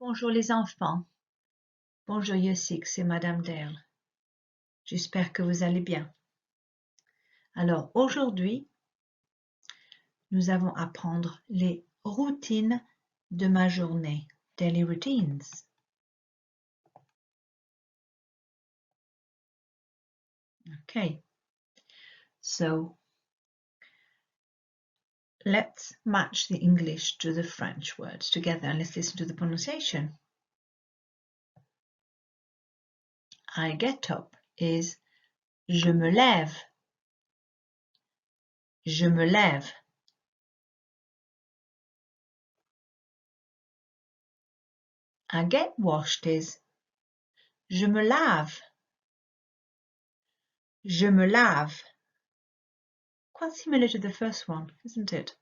Bonjour les enfants. Bonjour Year 6, c'est Madame Dale. J'espère que vous allez bien. Alors aujourd'hui, nous allons apprendre les routines de ma journée, daily routines. Okay, so let's match the English to the French words together and let's listen to the pronunciation. I get up is je me lève. Je me lève. I get washed is je me lave. Je me lave. Quite similar to the first one, isn't it?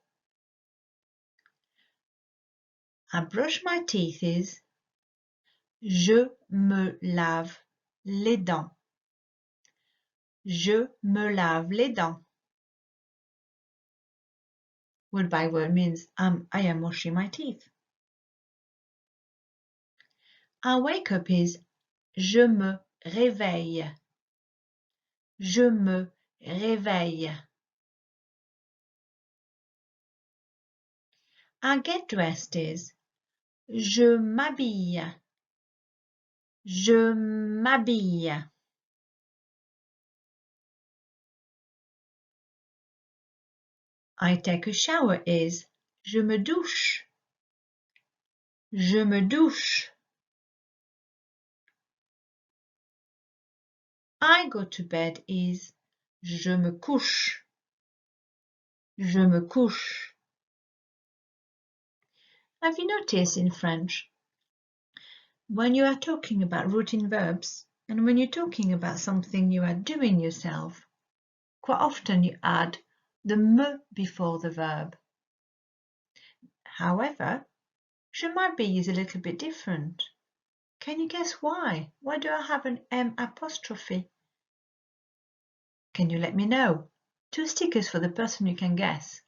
I brush my teeth is je me lave les dents. Je me lave les dents. Word by word means I am washing my teeth. I wake up is je me réveille. Je me réveille. I get dressed is je m'habille. Je m'habille. I take a shower is je me douche. Je me douche. I go to bed is je me couche. Je me couche. Have you noticed in French, when you are talking about routine verbs and when you're talking about something you are doing yourself, quite often you add the me before the verb. However, je m'habille is a little bit different. Can you guess why? Why do I have an M apostrophe? Can you let me know? 2 stickers for the person who can guess.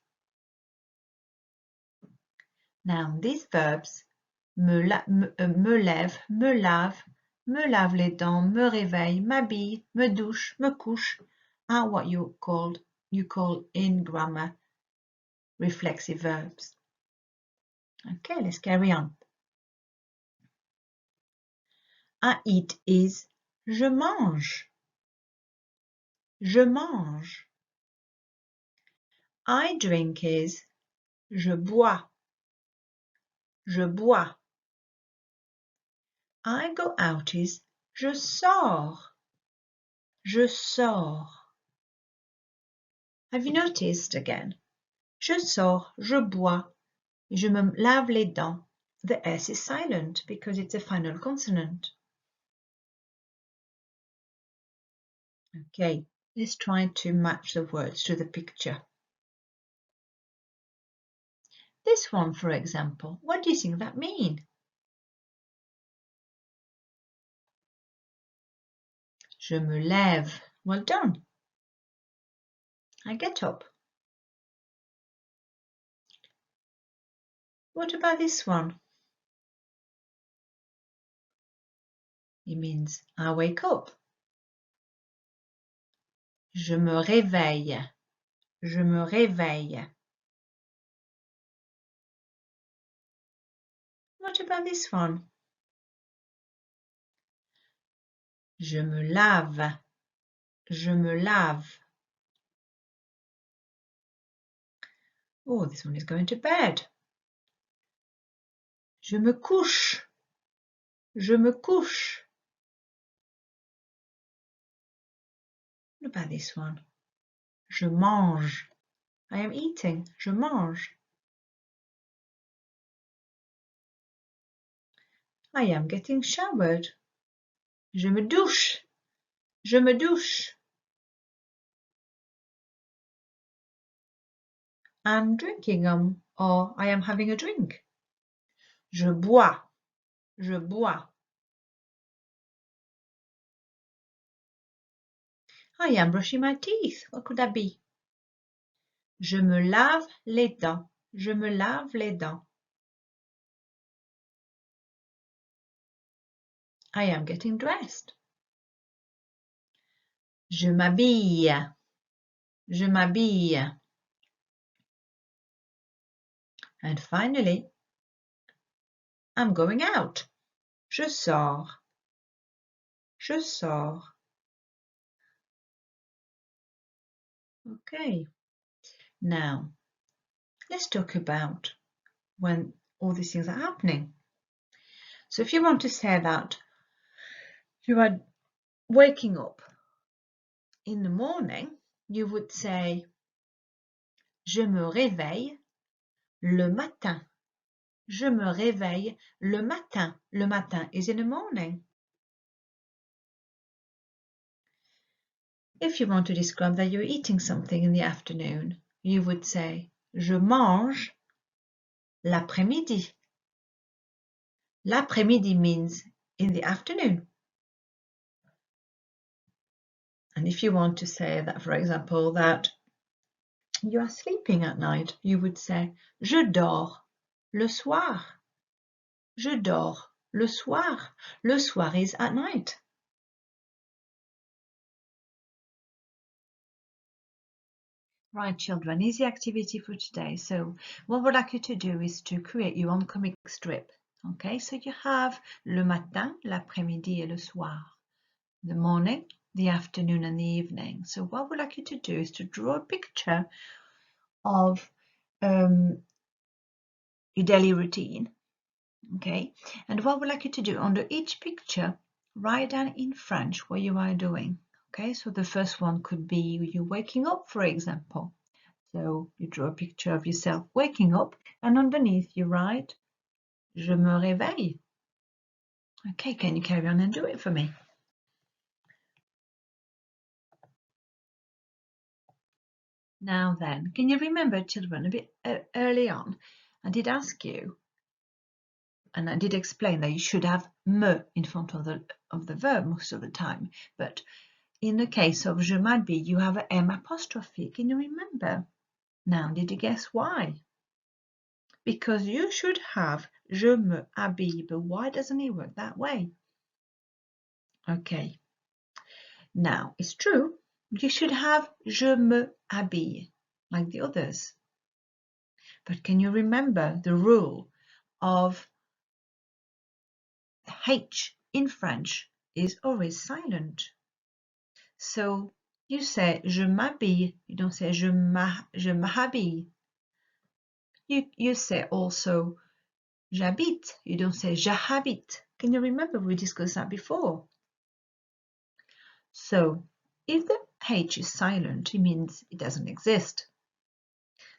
Now, these verbs, me lève, me lave, me lave les dents, me réveille, m'habille, me douche, me couche, are what you call in grammar reflexive verbs. Okay, let's carry on. I eat is je mange. Je mange. I drink is je bois. Je bois. I go out is je sors. Je sors. Have you noticed again? Je sors, je bois, je me lave les dents. The S is silent because it's a final consonant. Okay, let's try to match the words to the picture. This one, for example, what do you think that means? Je me lève. Well done. I get up. What about this one? It means I wake up. Je me réveille. Je me réveille. What about this one? Je me lave. Je me lave. Oh, this one is going to bed. Je me couche. Je me couche. What about this one? Je mange. I am eating. Je mange. I am getting showered. Je me douche. Je me douche. I'm drinking or I am having a drink. Je bois. Je bois. I am brushing my teeth. What could that be? Je me lave les dents. Je me lave les dents. I am getting dressed. Je m'habille. Je m'habille. And finally, I'm going out. Je sors. Je sors. Okay. Now, let's talk about when all these things are happening. So if you want to say that you are waking up in the morning, you would say je me réveille le matin. Je me réveille le matin. Le matin is in the morning. If you want to describe that you're eating something in the afternoon, you would say je mange l'après-midi. L'après-midi means in the afternoon. And if you want to say that, for example, that you are sleeping at night, you would say je dors le soir. Je dors le soir. Le soir is at night. Right, children, easy activity for today. So what we'd like you to do is to create your own comic strip. Okay, so you have le matin, l'après-midi et le soir. The morning, the afternoon and the evening. So what we'd like you to do is to draw a picture of your daily routine. Okay, and what we'd like you to do under each picture, write down in French what you are doing. Okay, so the first one could be you waking up, for example. So you draw a picture of yourself waking up, and underneath you write je me réveille. Okay, can you carry on and do it for me? Now then, can you remember, children, a bit early on, I did ask you, and I did explain that you should have me in front of the verb most of the time, but in the case of je m'habille, you have an M apostrophe. Can you remember? Now, did you guess why? Because you should have je me habille, but why doesn't it work that way? Okay. Now, it's true, you should have je me habille, like the others. But can you remember the rule of H in French is always silent? So you say je m'habille, you don't say je m'habille. You say also j'habite, you don't say j'habite. Can you remember we discussed that before? So if the H is silent, it means it doesn't exist.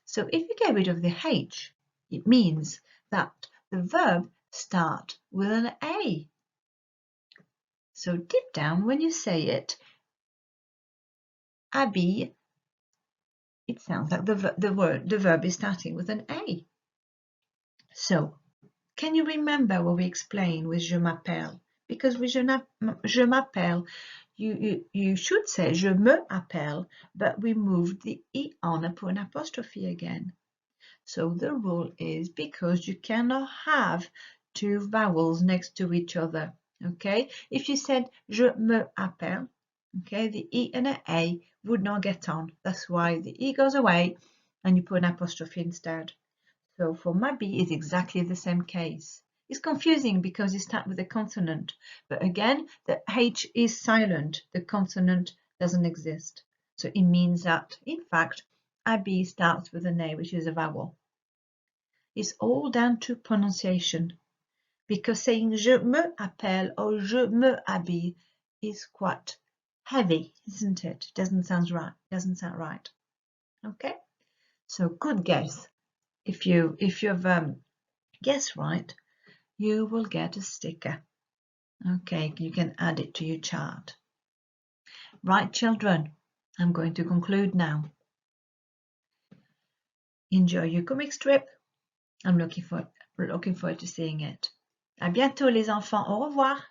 So if you get rid of the H, it means that the verb starts with an A. So deep down when you say it, habille, it sounds like the verb is starting with an A. So can you remember what we explained with je m'appelle? Because with je m'appelle, you should say je me appelle, but we moved the E on and put an apostrophe again. So the rule is because you cannot have two vowels next to each other. Okay, if you said je me appelle, okay, the E and an A would not get on. That's why the E goes away and you put an apostrophe instead. So for m'habille is exactly the same case. It's confusing because you start with a consonant, but again, the H is silent. The consonant doesn't exist. So it means that, in fact, habille starts with an A, which is a vowel. It's all down to pronunciation, because saying je me appelle or je me habille is quite heavy, isn't it? Doesn't sound right. Okay, so good guess. If you've guessed right, you will get a sticker. Okay, you can add it to your chart. Right, children, I'm going to conclude now. Enjoy your comic strip. I'm looking forward to seeing it. À bientôt les enfants, au revoir.